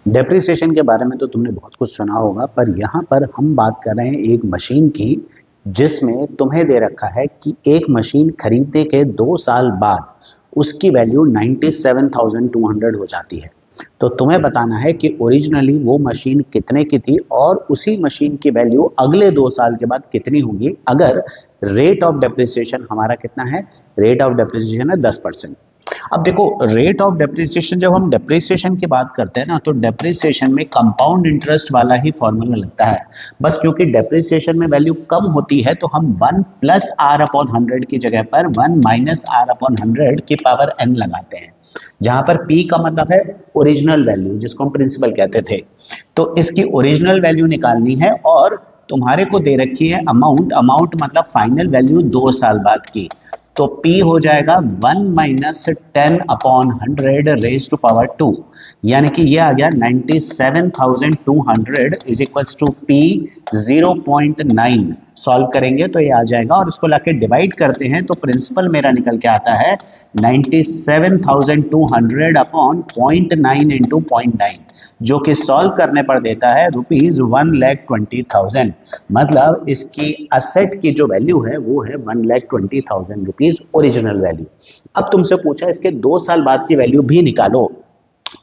Depreciation के बारे में तो तुमने बहुत कुछ सुना होगा, पर यहाँ पर हम बात कर रहे हैं एक मशीन की जिसमें तुम्हें दे रखा है कि एक मशीन खरीदने के 2 साल बाद उसकी वैल्यू 97,200 हो जाती है। तो तुम्हें बताना है कि ओरिजिनली वो मशीन कितने की थी और उसी मशीन की वैल्यू अगले 2 साल के बाद कितनी होगी अगर रेट ऑफ डेप्रिसिएशन हमारा कितना है, रेट ऑफ डेप्रिसिएशन है 10%। अब देखो, रेट ऑफ डेप्रिसिएशन, जब हम डेप्रिसिएशन की बात करते हैं ना, तो डेप्रिसिएशन में कंपाउंड इंटरेस्ट वाला ही फॉर्मूला लगता है। बस क्योंकि डेप्रिसिएशन में वैल्यू कम होती है तो हम 1 प्लस आर अपॉन 100 की जगह पर 1 माइनस आर अपॉन 100 की पावर n लगाते हैं, जहां पर p का मतलब है ओरिजिनल वैल्यू, जिसको हम प्रिंसिपल कहते थे। तो इसकी ओरिजिनल वैल्यू निकालनी है और तुम्हारे को दे रखी है अमाउंट, अमाउंट मतलब फाइनल वैल्यू 2 साल बाद की। तो P हो जाएगा 1 minus 10 upon 100 raise to power 2, यानी कि ये आ गया 97,200 is equals to P 0.9। Solve करेंगे तो ये आ जाएगा और उसको लाके डिवाइड करते हैं तो प्रिंसिपल मेरा निकल के आता है 97,200 अपॉन 0.9 इंटू 0.9, जो कि सॉल्व करने पर देता है ₹1,20,000। मतलब इसकी असेट की जो वैल्यू है वो है ₹1,20,000 ओरिजिनल वैल्यू। अब तुमसे पूछा इसके 2 साल बाद की वैल्यू भी निकालो,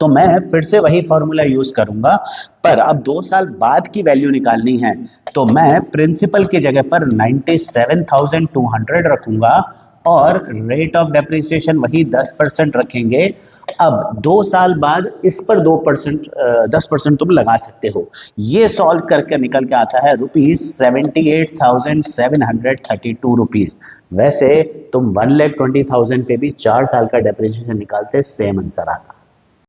तो मैं फिर से वही फॉर्मूला यूज करूंगा, पर अब 2 साल बाद की वैल्यू निकालनी है तो मैं प्रिंसिपल की जगह पर 97,200 रखूंगा और रेट ऑफ डेप्रिसिएशन वही 10% रखेंगे। अब 2 साल बाद इस पर 2% 10% तुम लगा सकते हो। ये सॉल्व करके निकल के आता है ₹78,732। वैसे तुम 1,20,000 पे भी 4 साल का डेप्रिसिएशन निकालते सेम आंसर आता।